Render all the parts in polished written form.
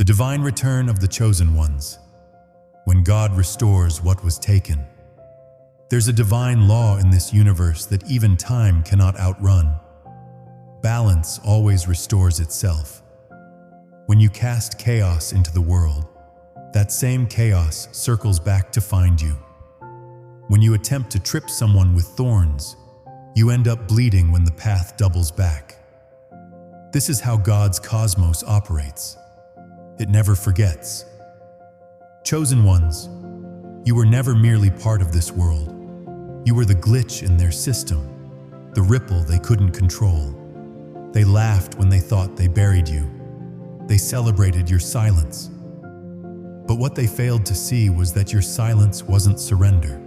The divine return of the chosen ones. When God restores what was taken. There's a divine law in this universe that even time cannot outrun. Balance always restores itself. When you cast chaos into the world, that same chaos circles back to find you. When you attempt to trip someone with thorns, you end up bleeding when the path doubles back. This is how God's cosmos operates. It never forgets. Chosen ones, you were never merely part of this world. You were the glitch in their system, the ripple they couldn't control. They laughed when they thought they buried you. They celebrated your silence. But what they failed to see was that your silence wasn't surrender.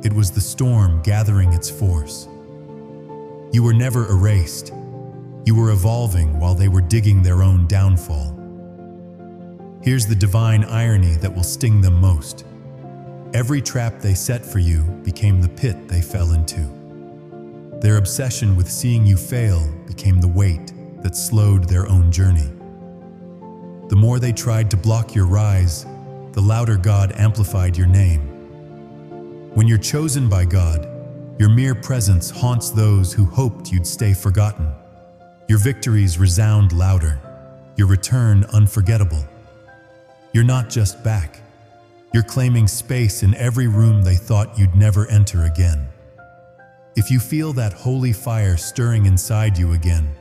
It was the storm gathering its force. You were never erased. You were evolving while they were digging their own downfall. Here's the divine irony that will sting them most. Every trap they set for you became the pit they fell into. Their obsession with seeing you fail became the weight that slowed their own journey. The more they tried to block your rise, the louder God amplified your name. When you're chosen by God, your mere presence haunts those who hoped you'd stay forgotten. Your victories resound louder, your return unforgettable. You're not just back. You're claiming space in every room they thought you'd never enter again. If you feel that holy fire stirring inside you again,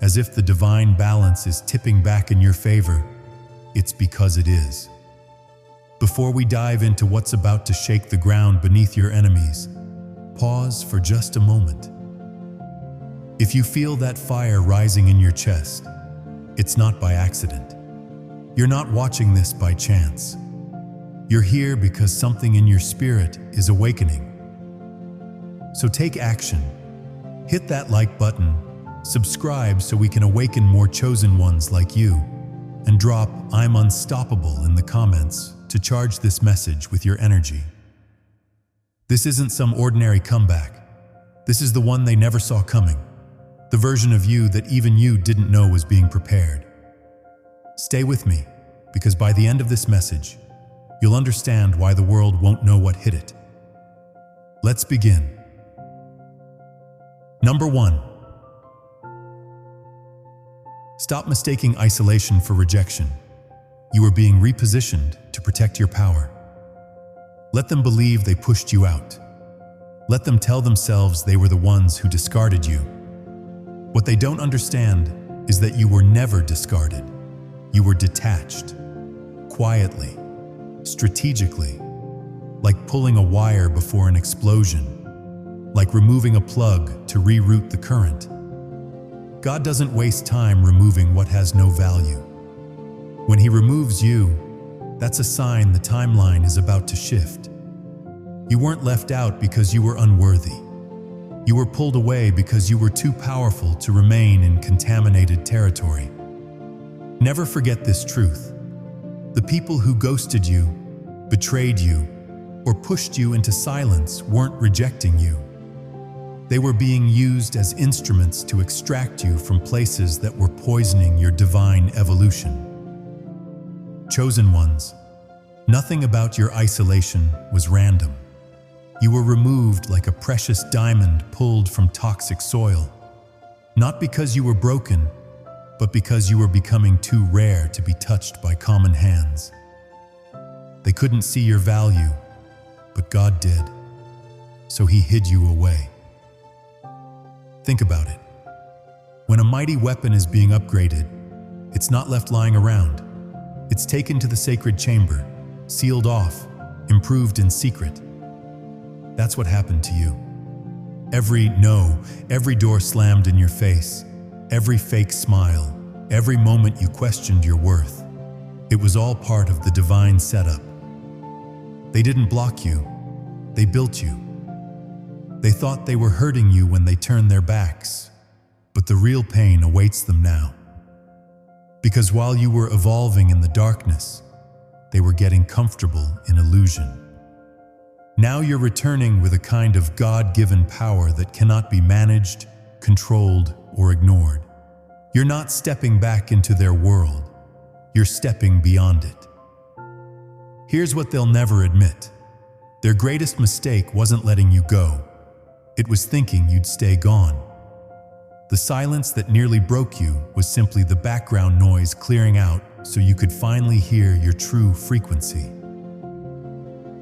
as if the divine balance is tipping back in your favor, it's because it is. Before we dive into what's about to shake the ground beneath your enemies, pause for just a moment. If you feel that fire rising in your chest, it's not by accident. You're not watching this by chance. You're here because something in your spirit is awakening. So take action. Hit that like button, subscribe so we can awaken more chosen ones like you, and drop "I'm unstoppable" in the comments to charge this message with your energy. This isn't some ordinary comeback. This is the one they never saw coming. The version of you that even you didn't know was being prepared. Stay with me, because by the end of this message, you'll understand why the world won't know what hit it. Let's begin. Number 1. Stop mistaking isolation for rejection. You are being repositioned to protect your power. Let them believe they pushed you out. Let them tell themselves they were the ones who discarded you. What they don't understand is that you were never discarded. You were detached, quietly, strategically, like pulling a wire before an explosion, like removing a plug to reroute the current. God doesn't waste time removing what has no value. When He removes you, that's a sign the timeline is about to shift. You weren't left out because you were unworthy. You were pulled away because you were too powerful to remain in contaminated territory. Never forget this truth. The people who ghosted you, betrayed you, or pushed you into silence weren't rejecting you. They were being used as instruments to extract you from places that were poisoning your divine evolution. Chosen ones, nothing about your isolation was random. You were removed like a precious diamond pulled from toxic soil. Not because you were broken, but because you were becoming too rare to be touched by common hands. They couldn't see your value, but God did, so He hid you away. Think about it. When a mighty weapon is being upgraded, it's not left lying around. It's taken to the sacred chamber, sealed off, improved in secret. That's what happened to you. Every door slammed in your face, every fake smile, every moment you questioned your worth. It was all part of the divine setup. They didn't block you, they built you. They thought they were hurting you when they turned their backs, but the real pain awaits them now. Because while you were evolving in the darkness, they were getting comfortable in illusion. Now you're returning with a kind of God-given power that cannot be managed, controlled, or ignored. You're not stepping back into their world. you're stepping beyond it. Here's what they'll never admit. Their greatest mistake wasn't letting you go. It was thinking you'd stay gone. The silence that nearly broke you was simply the background noise clearing out so you could finally hear your true frequency.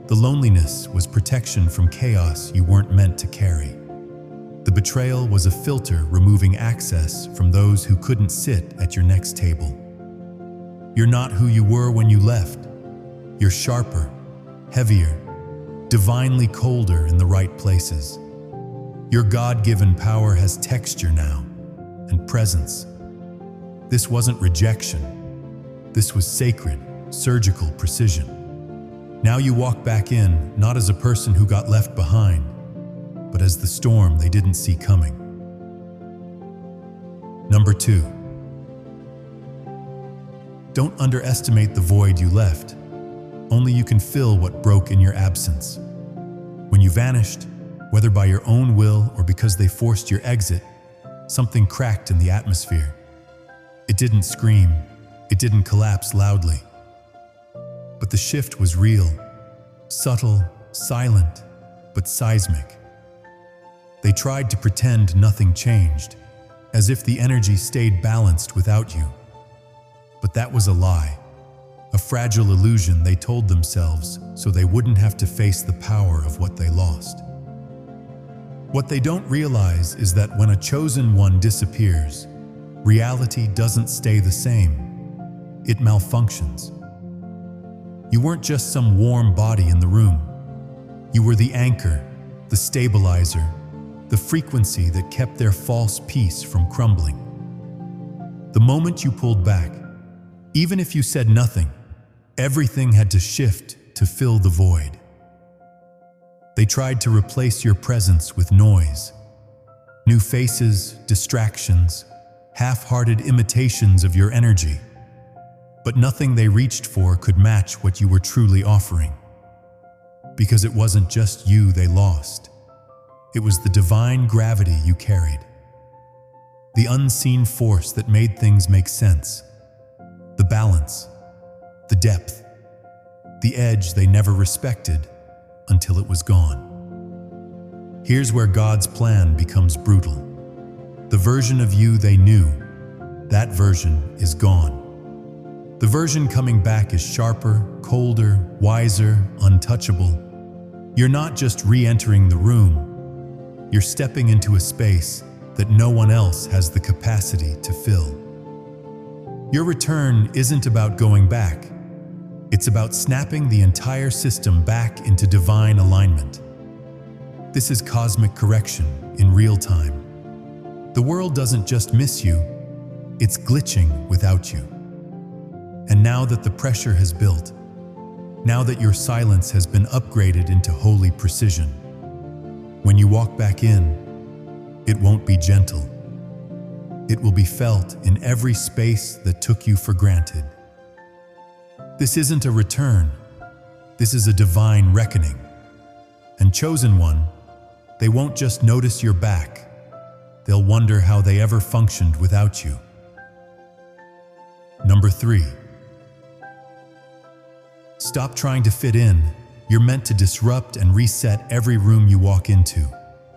The loneliness was protection from chaos you weren't meant to carry. The betrayal was a filter removing access from those who couldn't sit at your next table. You're not who you were when you left. You're sharper, heavier, divinely colder in the right places. Your God-given power has texture now, and presence. This wasn't rejection. This was sacred, surgical precision. Now you walk back in, not as a person who got left behind, but as the storm they didn't see coming. Number 2. Don't underestimate the void you left. Only you can fill what broke in your absence. When you vanished, whether by your own will or because they forced your exit, something cracked in the atmosphere. It didn't scream, it didn't collapse loudly. But the shift was real, subtle, silent, but seismic. They tried to pretend nothing changed, as if the energy stayed balanced without you. But that was a lie, a fragile illusion they told themselves so they wouldn't have to face the power of what they lost. What they don't realize is that when a chosen one disappears, reality doesn't stay the same. It malfunctions. You weren't just some warm body in the room. You were the anchor, the stabilizer, the frequency that kept their false peace from crumbling. The moment you pulled back, even if you said nothing, everything had to shift to fill the void. They tried to replace your presence with noise. New faces, distractions, half-hearted imitations of your energy. But nothing they reached for could match what you were truly offering. Because it wasn't just you they lost. It was the divine gravity you carried. The unseen force that made things make sense. The balance, the depth, the edge they never respected until it was gone. Here's where God's plan becomes brutal. The version of you they knew, that version is gone. The version coming back is sharper, colder, wiser, untouchable. You're not just re-entering the room, you're stepping into a space that no one else has the capacity to fill. Your return isn't about going back. It's about snapping the entire system back into divine alignment. This is cosmic correction in real time. The world doesn't just miss you, it's glitching without you. And now that the pressure has built, now that your silence has been upgraded into holy precision, when you walk back in, it won't be gentle. It will be felt in every space that took you for granted. This isn't a return. This is a divine reckoning. And chosen one, they won't just notice you're back. They'll wonder how they ever functioned without you. Number 3. Stop trying to fit in. You're meant to disrupt and reset every room you walk into.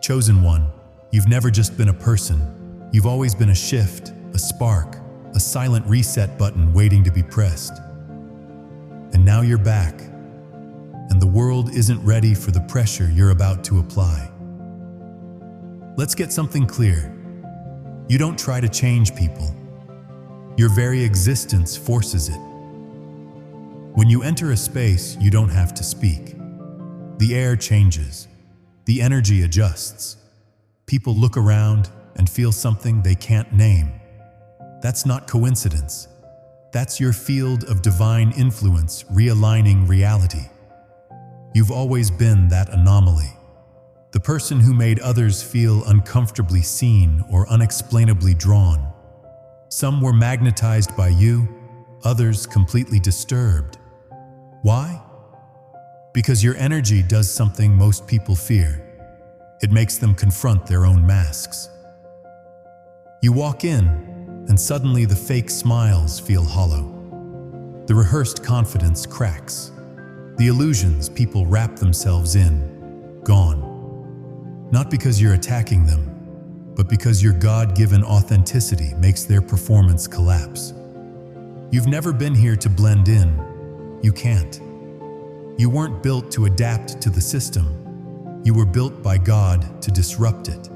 Chosen one, you've never just been a person. You've always been a shift, a spark, a silent reset button waiting to be pressed. And now you're back, and the world isn't ready for the pressure you're about to apply. Let's get something clear. You don't try to change people. Your very existence forces it. When you enter a space, you don't have to speak. The air changes. The energy adjusts. People look around and feel something they can't name. That's not coincidence. That's your field of divine influence realigning reality. You've always been that anomaly. The person who made others feel uncomfortably seen or unexplainably drawn. Some were magnetized by you, others completely disturbed. Why? Because your energy does something most people fear. It makes them confront their own masks. You walk in, and suddenly the fake smiles feel hollow. The rehearsed confidence cracks. The illusions people wrap themselves in, gone. Not because you're attacking them, but because your God-given authenticity makes their performance collapse. You've never been here to blend in. You can't. You weren't built to adapt to the system. You were built by God to disrupt it.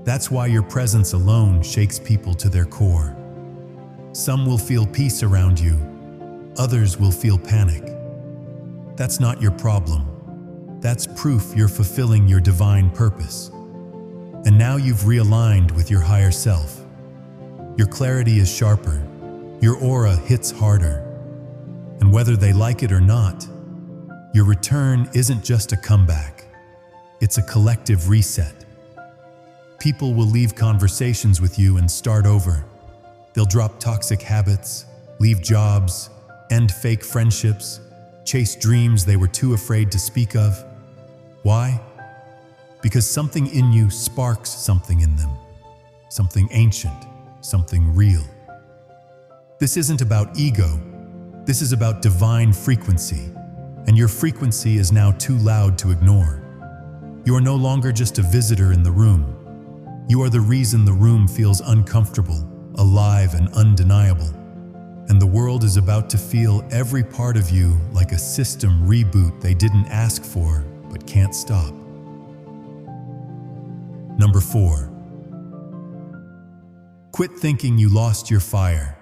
That's why your presence alone shakes people to their core. Some will feel peace around you. Others will feel panic. That's not your problem. That's proof you're fulfilling your divine purpose. And now you've realigned with your higher self. Your clarity is sharper. Your aura hits harder. And whether they like it or not, your return isn't just a comeback. It's a collective reset. People will leave conversations with you and start over. They'll drop toxic habits, leave jobs, end fake friendships, chase dreams they were too afraid to speak of. Why? Because something in you sparks something in them. Something ancient, something real. This isn't about ego. This is about divine frequency. And your frequency is now too loud to ignore. You are no longer just a visitor in the room. You are the reason the room feels uncomfortable, alive, and undeniable. And the world is about to feel every part of you like a system reboot they didn't ask for but can't stop. Number 4. Quit thinking you lost your fire.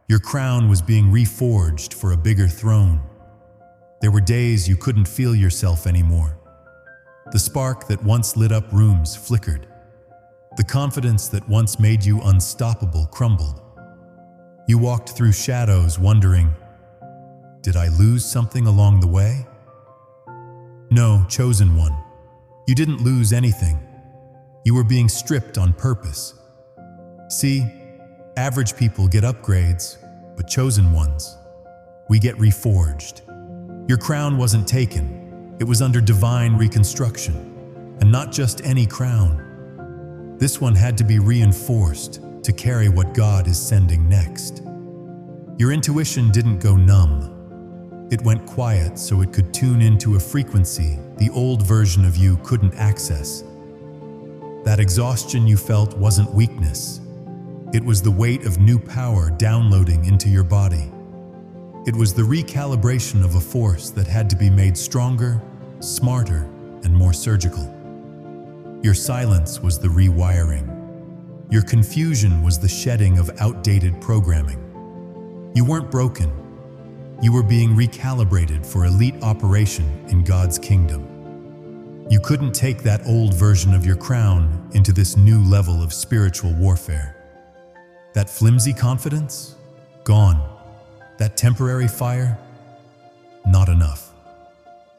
Your crown was being reforged for a bigger throne. There were days you couldn't feel yourself anymore. The spark that once lit up rooms flickered. The confidence that once made you unstoppable crumbled. You walked through shadows wondering, did I lose something along the way? No, chosen one. You didn't lose anything. You were being stripped on purpose. See, average people get upgrades, but chosen ones, we get reforged. Your crown wasn't taken. It was under divine reconstruction. And not just any crown. This one had to be reinforced to carry what God is sending next. Your intuition didn't go numb. It went quiet so it could tune into a frequency the old version of you couldn't access. That exhaustion you felt wasn't weakness. It was the weight of new power downloading into your body. It was the recalibration of a force that had to be made stronger, smarter, and more surgical. Your silence was the rewiring. Your confusion was the shedding of outdated programming. You weren't broken. You were being recalibrated for elite operation in God's kingdom. You couldn't take that old version of your crown into this new level of spiritual warfare. That flimsy confidence? Gone. That temporary fire? Not enough.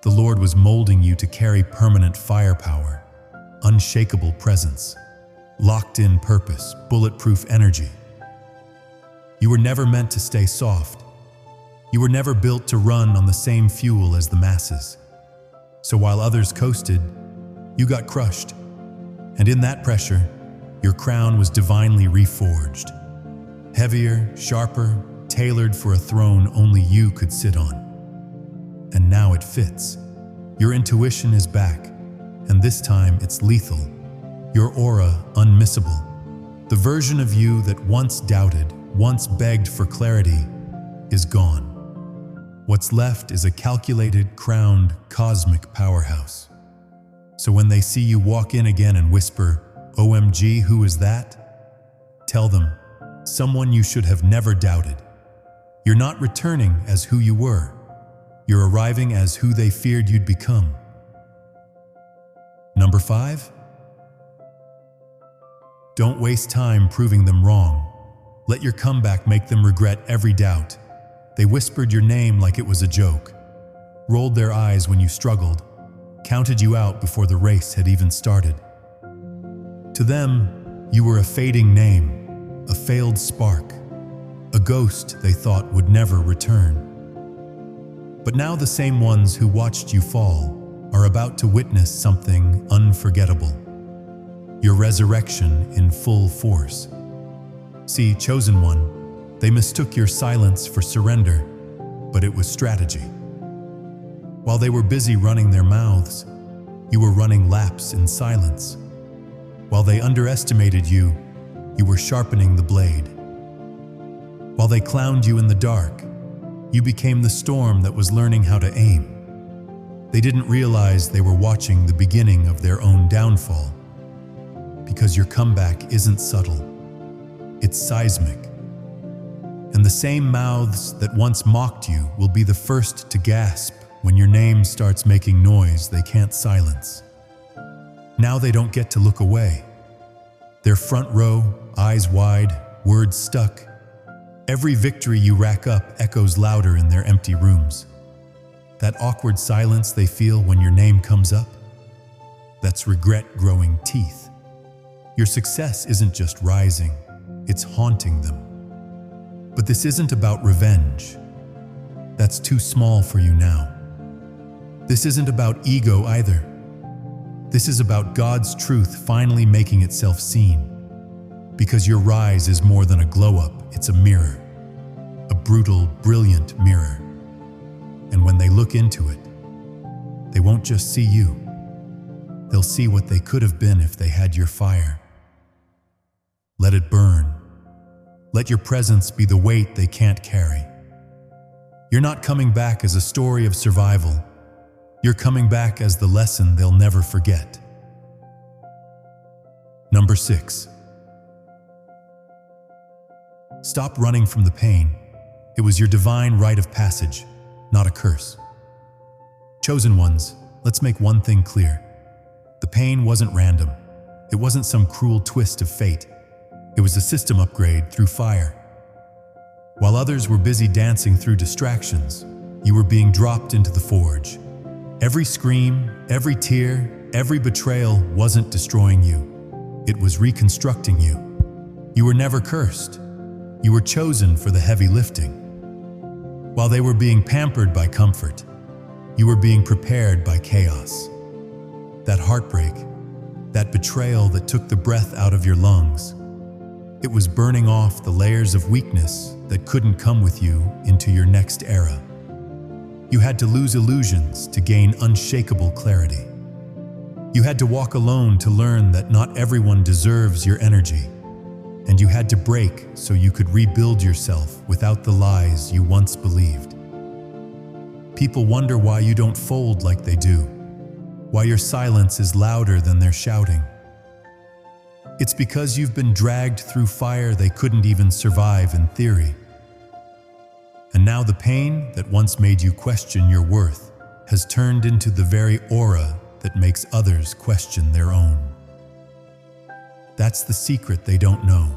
The Lord was molding you to carry permanent firepower, unshakable presence, locked-in purpose, bulletproof energy. You were never meant to stay soft. You were never built to run on the same fuel as the masses. So while others coasted, you got crushed. And in that pressure, your crown was divinely reforged. Heavier, sharper, tailored for a throne only you could sit on. And now it fits. Your intuition is back, and this time it's lethal. Your aura unmissable. The version of you that once doubted, once begged for clarity, is gone. What's left is a calculated, crowned, cosmic powerhouse. So when they see you walk in again and whisper, "OMG, who is that?" Tell them, someone you should have never doubted. You're not returning as who you were. You're arriving as who they feared you'd become. Number 5. Don't waste time proving them wrong. Let your comeback make them regret every doubt. They whispered your name like it was a joke, rolled their eyes when you struggled, counted you out before the race had even started. To them, you were a fading name, a failed spark, a ghost they thought would never return. But now the same ones who watched you fall are about to witness something unforgettable. Your resurrection in full force. See, chosen one, They mistook your silence for surrender, but it was strategy. While they were busy running their mouths, you were running laps in silence. While they underestimated you, you were sharpening the blade. While they clowned you in the dark, you became the storm that was learning how to aim. They didn't realize they were watching the beginning of their own downfall. Because your comeback isn't subtle, it's seismic. And the same mouths that once mocked you will be the first to gasp when your name starts making noise they can't silence. Now they don't get to look away. They're front row, eyes wide, words stuck. Every victory you rack up echoes louder in their empty rooms. That awkward silence they feel when your name comes up, that's regret growing teeth. Your success isn't just rising, it's haunting them. But this isn't about revenge. That's too small for you now. This isn't about ego either. This is about God's truth finally making itself seen. Because your rise is more than a glow-up, it's a mirror. A brutal, brilliant mirror. And when they look into it, they won't just see you. They'll see what they could have been if they had your fire. Let it burn. Let your presence be the weight they can't carry. You're not coming back as a story of survival. You're coming back as the lesson they'll never forget. Number 6. Stop running from the pain. It was your divine rite of passage, not a curse. Chosen ones, let's make one thing clear. The pain wasn't random. It wasn't some cruel twist of fate. It was a system upgrade through fire. While others were busy dancing through distractions, you were being dropped into the forge. Every scream, every tear, every betrayal wasn't destroying you. It was reconstructing you. You were never cursed. You were chosen for the heavy lifting. While they were being pampered by comfort, you were being prepared by chaos. That heartbreak, that betrayal that took the breath out of your lungs, it was burning off the layers of weakness that couldn't come with you into your next era. You had to lose illusions to gain unshakable clarity. You had to walk alone to learn that not everyone deserves your energy. And you had to break so you could rebuild yourself without the lies you once believed. People wonder why you don't fold like they do, why your silence is louder than their shouting. It's because you've been dragged through fire they couldn't even survive in theory. And now the pain that once made you question your worth has turned into the very aura that makes others question their own. That's the secret they don't know.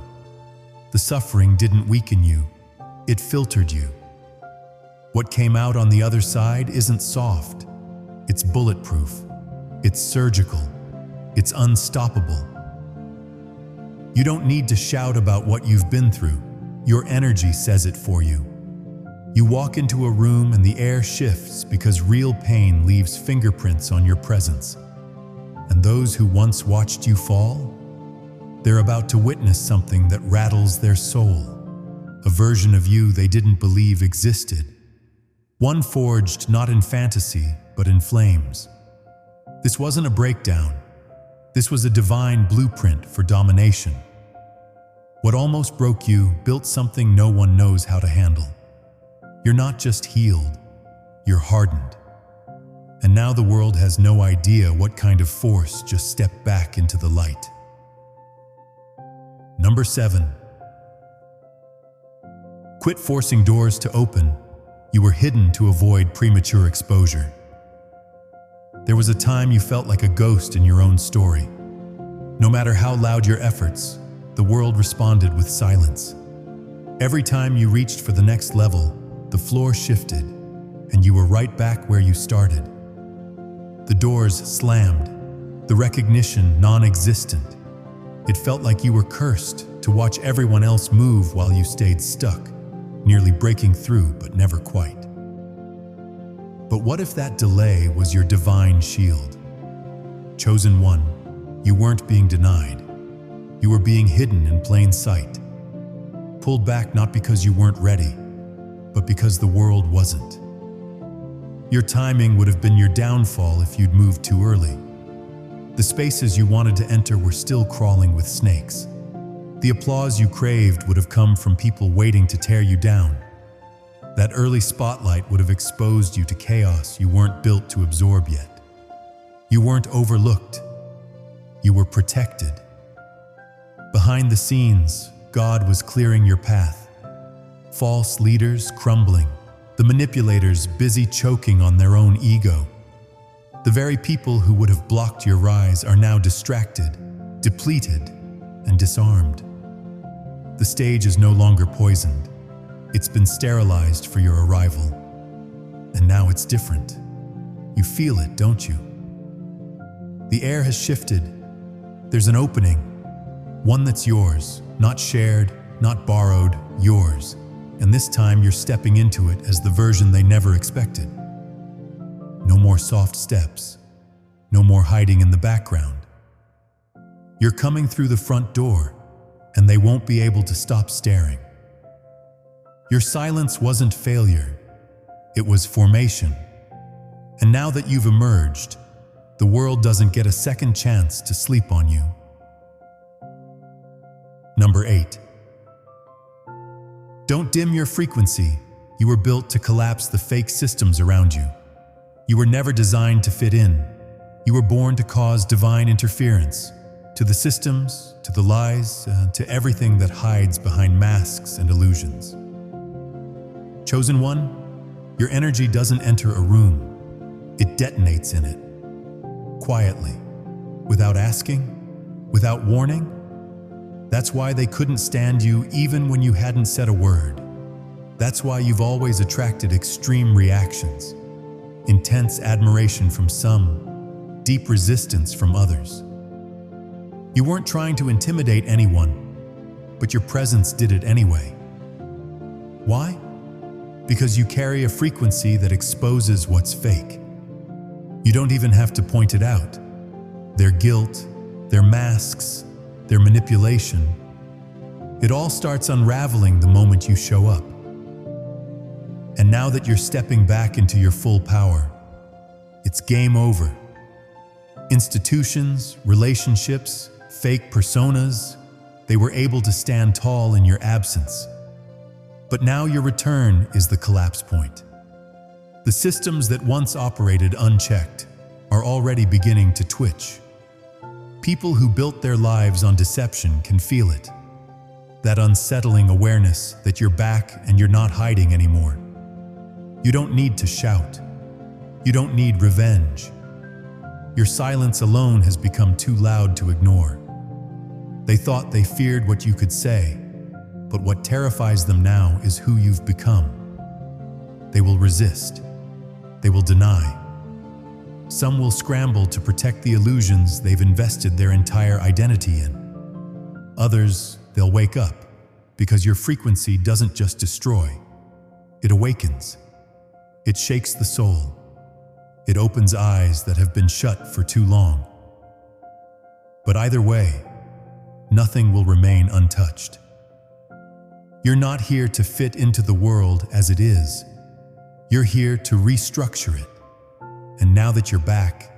The suffering didn't weaken you, it filtered you. What came out on the other side isn't soft, it's bulletproof, it's surgical, it's unstoppable. You don't need to shout about what you've been through, your energy says it for you. You walk into a room and the air shifts because real pain leaves fingerprints on your presence. And those who once watched you fall, they're about to witness something that rattles their soul, a version of you they didn't believe existed. One forged not in fantasy, but in flames. This wasn't a breakdown. This was a divine blueprint for domination. What almost broke you built something no one knows how to handle. You're not just healed, you're hardened. And now the world has no idea what kind of force just stepped back into the light. Number 7. Quit forcing doors to open. You were hidden to avoid premature exposure. There was a time you felt like a ghost in your own story. No matter how loud your efforts, the world responded with silence. Every time you reached for the next level, the floor shifted, and you were right back where you started. The doors slammed, the recognition non-existent. It felt like you were cursed to watch everyone else move while you stayed stuck, nearly breaking through but never quite. But what if that delay was your divine shield? Chosen one, you weren't being denied. You were being hidden in plain sight. pulled back not because you weren't ready, but because the world wasn't. Your timing would have been your downfall if you'd moved too early. The spaces you wanted to enter were still crawling with snakes. The applause you craved would have come from people waiting to tear you down. That early spotlight would have exposed you to chaos you weren't built to absorb yet. You weren't overlooked. You were protected. Behind the scenes, God was clearing your path. False leaders crumbling, the manipulators busy choking on their own ego. The very people who would have blocked your rise are now distracted, depleted, and disarmed. The stage is no longer poisoned. It's been sterilized for your arrival. And now it's different. You feel it, don't you? The air has shifted. There's an opening, one that's yours, not shared, not borrowed, yours. And this time you're stepping into it as the version they never expected. No more soft steps. No more hiding in the background. You're coming through the front door, and they won't be able to stop staring. Your silence wasn't failure. It was formation. And now that you've emerged, the world doesn't get a second chance to sleep on you. Number 8. Don't dim your frequency. You were built to collapse the fake systems around you. You were never designed to fit in. You were born to cause divine interference, to the systems, to the lies, to everything that hides behind masks and illusions. Chosen one, your energy doesn't enter a room. It detonates in it. Quietly, without asking, without warning. That's why they couldn't stand you even when you hadn't said a word. That's why you've always attracted extreme reactions, intense admiration from some, deep resistance from others. You weren't trying to intimidate anyone, but your presence did it anyway. Why? Because you carry a frequency that exposes what's fake. You don't even have to point it out. Their guilt, their masks, their manipulation. It all starts unraveling the moment you show up. And now that you're stepping back into your full power, it's game over. Institutions, relationships, fake personas, they were able to stand tall in your absence. But now your return is the collapse point. The systems that once operated unchecked are already beginning to twitch. People who built their lives on deception can feel it. That unsettling awareness that you're back and you're not hiding anymore. You don't need to shout. You don't need revenge. Your silence alone has become too loud to ignore. They thought they feared what you could say, but what terrifies them now is who you've become. They will resist. They will deny. Some will scramble to protect the illusions they've invested their entire identity in. Others, they'll wake up, because your frequency doesn't just destroy. It awakens. It shakes the soul. It opens eyes that have been shut for too long. But either way, nothing will remain untouched. You're not here to fit into the world as it is. You're here to restructure it. And now that you're back,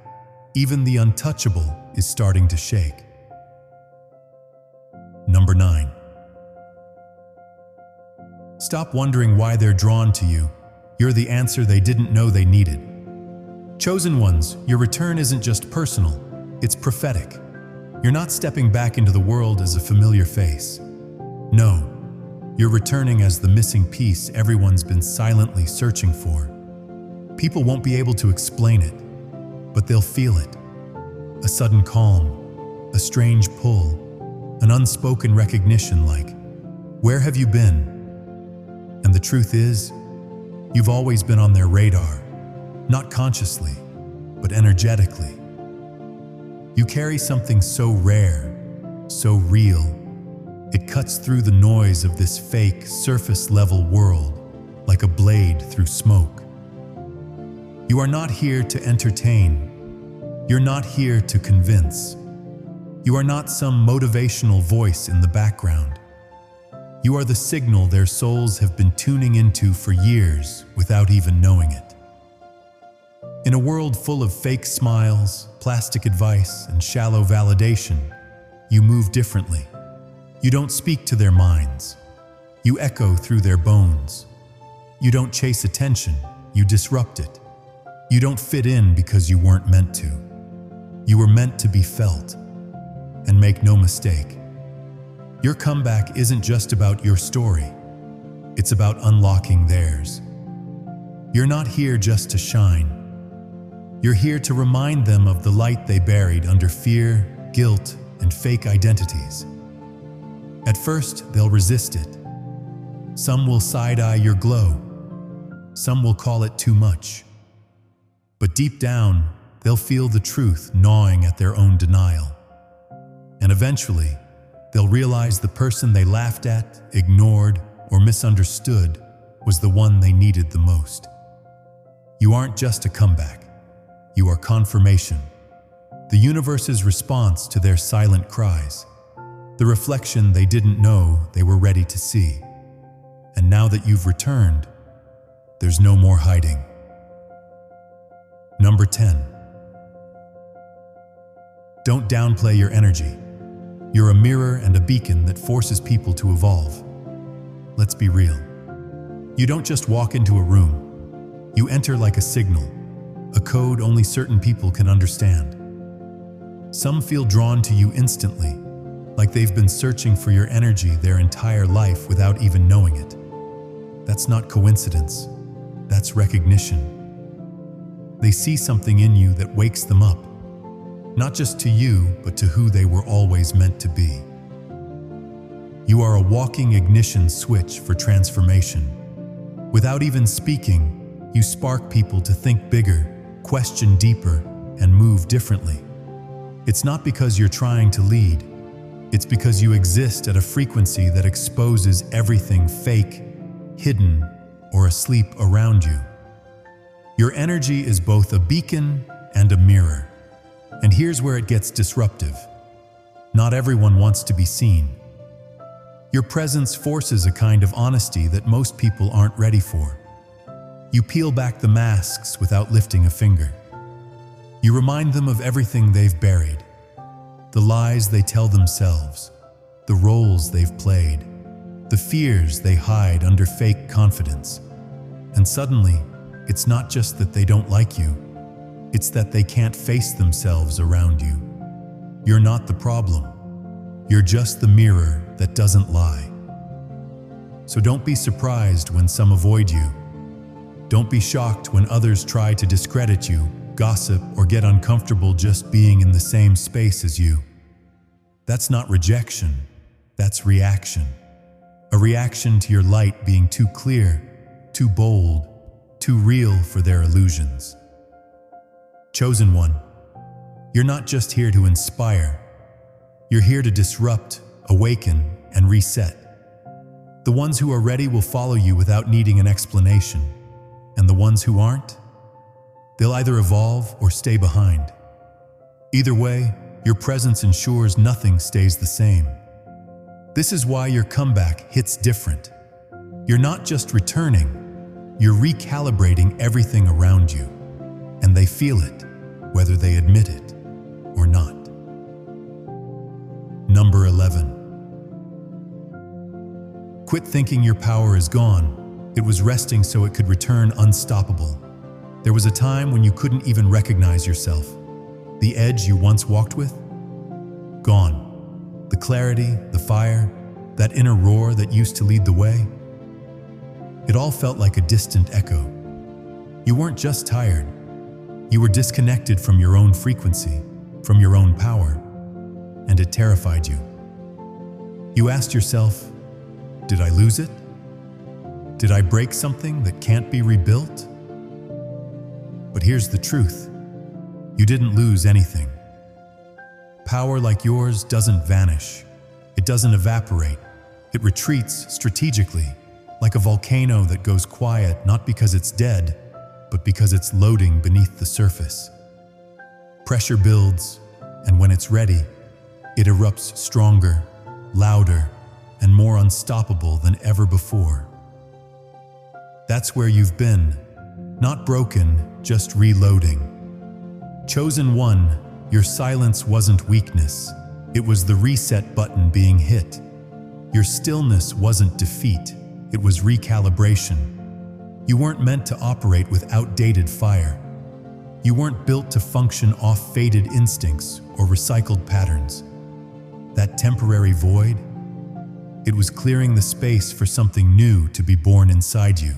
even the untouchable is starting to shake. Number 9. Stop wondering why they're drawn to you. You're the answer they didn't know they needed. Chosen ones, your return isn't just personal, it's prophetic. You're not stepping back into the world as a familiar face. No, you're returning as the missing piece everyone's been silently searching for. People won't be able to explain it, but they'll feel it. A sudden calm, a strange pull, an unspoken recognition like, "Where have you been?" And the truth is, you've always been on their radar, not consciously, but energetically. You carry something so rare, so real, it cuts through the noise of this fake, surface-level world like a blade through smoke. You are not here to entertain. You're not here to convince. You are not some motivational voice in the background. You are the signal their souls have been tuning into for years without even knowing it. In a world full of fake smiles, plastic advice, and shallow validation, you move differently. You don't speak to their minds. You echo through their bones. You don't chase attention, you disrupt it. You don't fit in because you weren't meant to. You were meant to be felt. And make no mistake, your comeback isn't just about your story. It's about unlocking theirs. You're not here just to shine. You're here to remind them of the light they buried under fear, guilt, and fake identities. At first, they'll resist it. Some will side-eye your glow. Some will call it too much. But deep down, they'll feel the truth gnawing at their own denial. And eventually, they'll realize the person they laughed at, ignored, or misunderstood was the one they needed the most. You aren't just a comeback. You are confirmation. The universe's response to their silent cries. The reflection they didn't know they were ready to see. And now that you've returned, there's no more hiding. Number 10. Don't downplay your energy. You're a mirror and a beacon that forces people to evolve. Let's be real. You don't just walk into a room. You enter like a signal, a code only certain people can understand. Some feel drawn to you instantly, like they've been searching for your energy their entire life without even knowing it. That's not coincidence. That's recognition. They see something in you that wakes them up, not just to you, but to who they were always meant to be. You are a walking ignition switch for transformation. Without even speaking, you spark people to think bigger, question deeper, and move differently. It's not because you're trying to lead. It's because you exist at a frequency that exposes everything fake, hidden, or asleep around you. Your energy is both a beacon and a mirror. And here's where it gets disruptive. Not everyone wants to be seen. Your presence forces a kind of honesty that most people aren't ready for. You peel back the masks without lifting a finger. You remind them of everything they've buried, the lies they tell themselves, the roles they've played, the fears they hide under fake confidence. And suddenly, it's not just that they don't like you, it's that they can't face themselves around you. You're not the problem. You're just the mirror that doesn't lie. So don't be surprised when some avoid you. Don't be shocked when others try to discredit you, gossip, or get uncomfortable just being in the same space as you. That's not rejection, that's reaction. A reaction to your light being too clear, too bold, too real for their illusions. Chosen one, you're not just here to inspire. You're here to disrupt, awaken, and reset. The ones who are ready will follow you without needing an explanation. And the ones who aren't? They'll either evolve or stay behind. Either way, your presence ensures nothing stays the same. This is why your comeback hits different. You're not just returning, you're recalibrating everything around you. And they feel it, whether they admit it or not. Number 11. Quit thinking your power is gone. It was resting so it could return unstoppable. There was a time when you couldn't even recognize yourself. The edge you once walked with? Gone. The clarity, the fire, that inner roar that used to lead the way? It all felt like a distant echo. You weren't just tired. You were disconnected from your own frequency, from your own power, and it terrified you. You asked yourself, did I lose it? Did I break something that can't be rebuilt? But here's the truth. You didn't lose anything. Power like yours doesn't vanish. It doesn't evaporate. It retreats strategically, like a volcano that goes quiet not because it's dead, but because it's loading beneath the surface. Pressure builds, and when it's ready, it erupts stronger, louder, and more unstoppable than ever before. That's where you've been, not broken, just reloading. Chosen One, your silence wasn't weakness, it was the reset button being hit. Your stillness wasn't defeat, it was recalibration. You weren't meant to operate with outdated fire. You weren't built to function off faded instincts or recycled patterns. That temporary void, it was clearing the space for something new to be born inside you.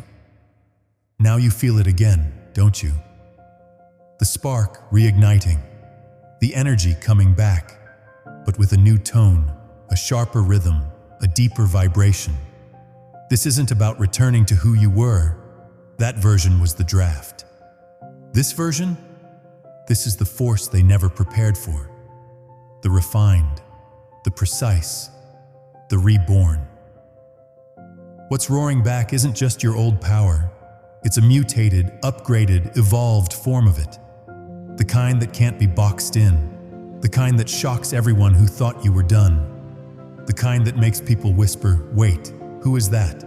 Now you feel it again, don't you? The spark reigniting, the energy coming back, but with a new tone, a sharper rhythm, a deeper vibration. This isn't about returning to who you were. That version was the draft. This version? This is the force they never prepared for. The refined, the precise, the reborn. What's roaring back isn't just your old power. It's a mutated, upgraded, evolved form of it. The kind that can't be boxed in. The kind that shocks everyone who thought you were done. The kind that makes people whisper, "Wait, who is that?"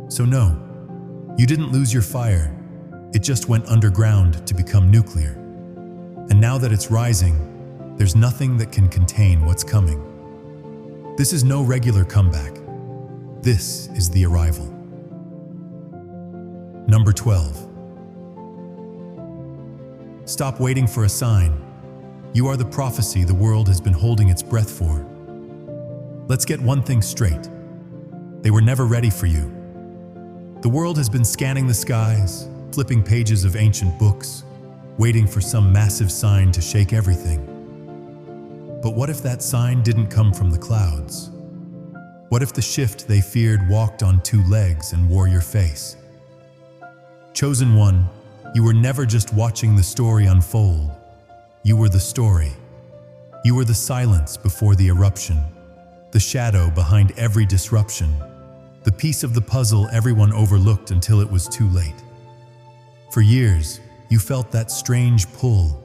So no, you didn't lose your fire. It just went underground to become nuclear. And now that it's rising, there's nothing that can contain what's coming. This is no regular comeback. This is the arrival. Number 12. Stop waiting for a sign. You are the prophecy the world has been holding its breath for. Let's get one thing straight. They were never ready for you. The world has been scanning the skies, flipping pages of ancient books, waiting for some massive sign to shake everything. But what if that sign didn't come from the clouds? What if the shift they feared walked on two legs and wore your face? Chosen One, you were never just watching the story unfold. You were the story. You were the silence before the eruption, the shadow behind every disruption, the piece of the puzzle everyone overlooked until it was too late. For years, you felt that strange pull,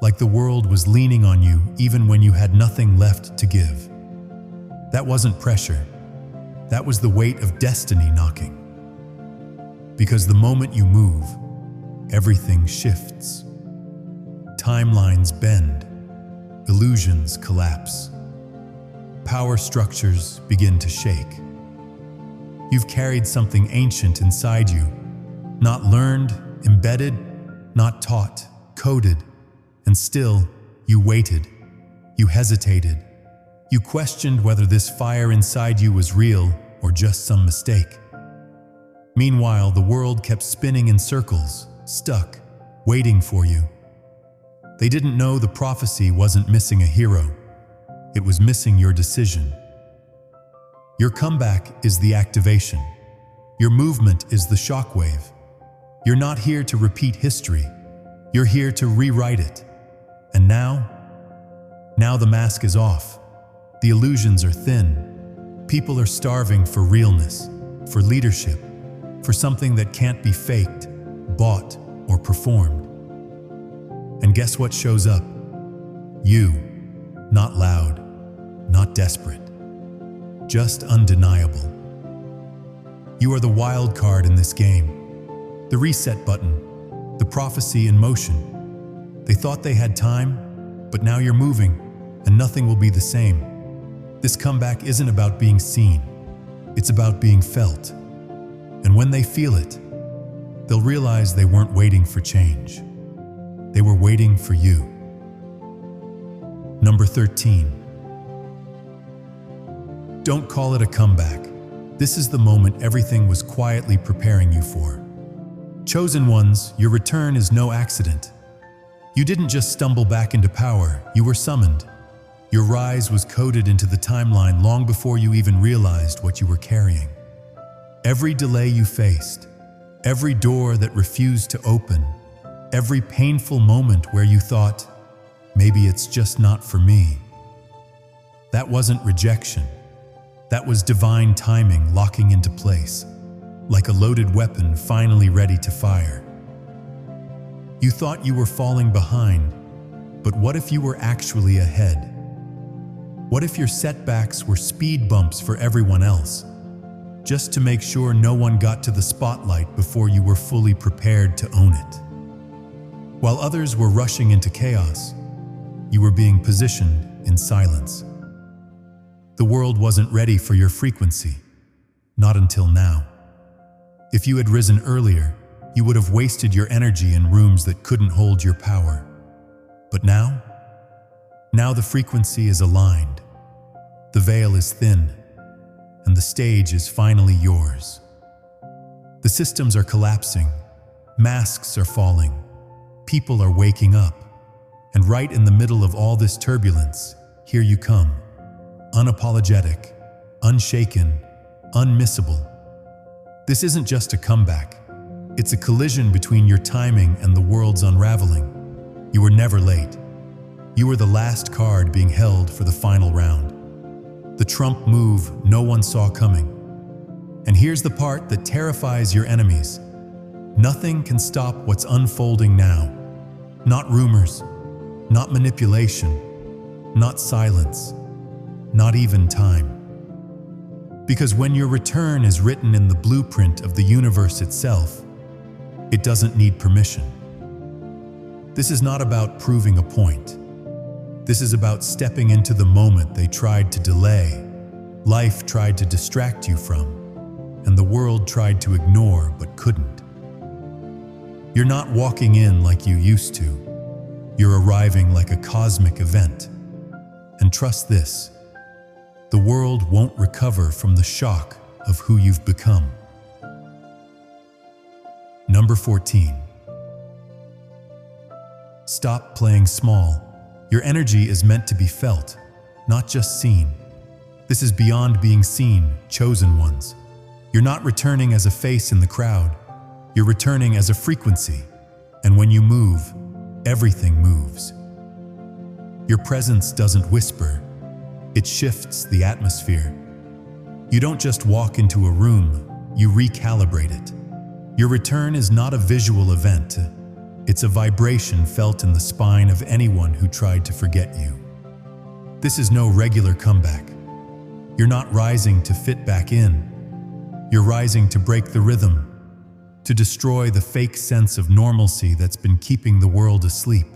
like the world was leaning on you even when you had nothing left to give. That wasn't pressure. That was the weight of destiny knocking. Because the moment you move, everything shifts. Timelines bend, illusions collapse. Power structures begin to shake. You've carried something ancient inside you, not learned, embedded, not taught, coded, and still, you waited, you hesitated, you questioned whether this fire inside you was real or just some mistake. Meanwhile, the world kept spinning in circles, stuck, waiting for you. They didn't know the prophecy wasn't missing a hero. It was missing your decision. Your comeback is the activation. Your movement is the shockwave. You're not here to repeat history. You're here to rewrite it. And now the mask is off. The illusions are thin. People are starving for realness, for leadership, for something that can't be faked, bought, or performed. And guess what shows up? You, not loud, not desperate, just undeniable. You are the wild card in this game, the reset button, the prophecy in motion. They thought they had time, but now you're moving, and nothing will be the same. This comeback isn't about being seen, it's about being felt. And when they feel it, they'll realize they weren't waiting for change. They were waiting for you. Number 13. Don't call it a comeback. This is the moment everything was quietly preparing you for. Chosen Ones, your return is no accident. You didn't just stumble back into power, you were summoned. Your rise was coded into the timeline long before you even realized what you were carrying. Every delay you faced, every door that refused to open, every painful moment where you thought, maybe it's just not for me. That wasn't rejection. That was divine timing locking into place, like a loaded weapon finally ready to fire. You thought you were falling behind, but what if you were actually ahead? What if your setbacks were speed bumps for everyone else, just to make sure no one got to the spotlight before you were fully prepared to own it? While others were rushing into chaos, you were being positioned in silence. The world wasn't ready for your frequency, not until now. If you had risen earlier, you would have wasted your energy in rooms that couldn't hold your power. But now the frequency is aligned, the veil is thin, and the stage is finally yours. The systems are collapsing, masks are falling, people are waking up, and right in the middle of all this turbulence, here you come, unapologetic, unshaken, unmissable. This isn't just a comeback, it's a collision between your timing and the world's unraveling. You were never late. You were the last card being held for the final round. The Trump move no one saw coming. And here's the part that terrifies your enemies. Nothing can stop what's unfolding now. Not rumors, not manipulation, not silence, not even time. Because when your return is written in the blueprint of the universe itself, it doesn't need permission. This is not about proving a point. This is about stepping into the moment they tried to delay, life tried to distract you from, and the world tried to ignore but couldn't. You're not walking in like you used to. You're arriving like a cosmic event. And trust this, the world won't recover from the shock of who you've become. Number 14. Stop playing small. Your energy is meant to be felt, not just seen. This is beyond being seen, chosen ones. You're not returning as a face in the crowd. You're returning as a frequency. And when you move, everything moves. Your presence doesn't whisper. It shifts the atmosphere. You don't just walk into a room, you recalibrate it. Your return is not a visual event. It's a vibration felt in the spine of anyone who tried to forget you. This is no regular comeback. You're not rising to fit back in. You're rising to break the rhythm, to destroy the fake sense of normalcy that's been keeping the world asleep.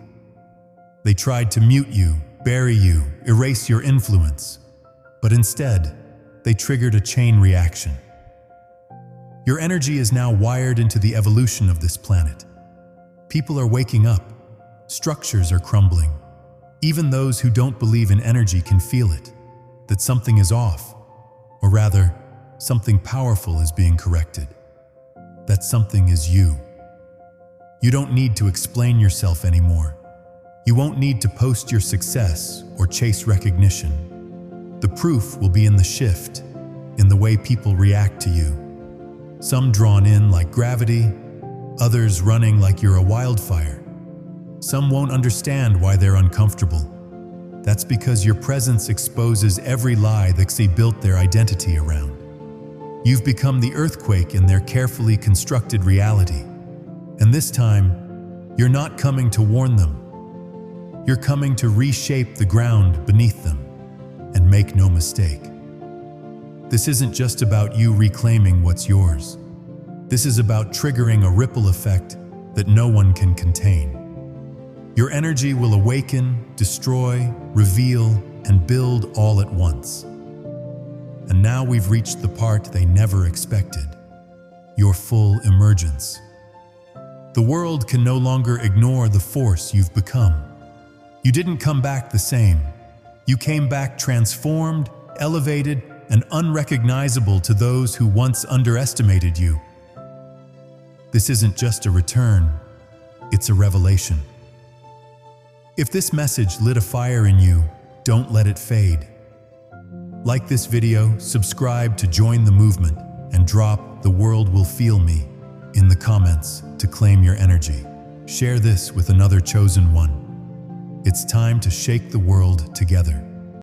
They tried to mute you, bury you, erase your influence, but instead, they triggered a chain reaction. Your energy is now wired into the evolution of this planet. People are waking up. Structures are crumbling. Even those who don't believe in energy can feel it, that something is off, or rather, something powerful is being corrected. That something is you. You don't need to explain yourself anymore. You won't need to post your success or chase recognition. The proof will be in the shift, in the way people react to you. Some drawn in like gravity, others running like you're a wildfire. Some won't understand why they're uncomfortable. That's because your presence exposes every lie that they built their identity around. You've become the earthquake in their carefully constructed reality. And this time, you're not coming to warn them. You're coming to reshape the ground beneath them. And make no mistake, this isn't just about you reclaiming what's yours. This is about triggering a ripple effect that no one can contain. Your energy will awaken, destroy, reveal, and build all at once. And now we've reached the part they never expected, your full emergence. The world can no longer ignore the force you've become. You didn't come back the same. You came back transformed, elevated, and unrecognizable to those who once underestimated you. This isn't just a return, it's a revelation. If this message lit a fire in you, don't let it fade. Like this video, subscribe to join the movement, and drop "The world will feel me" in the comments to claim your energy. Share this with another chosen one. It's time to shake the world together.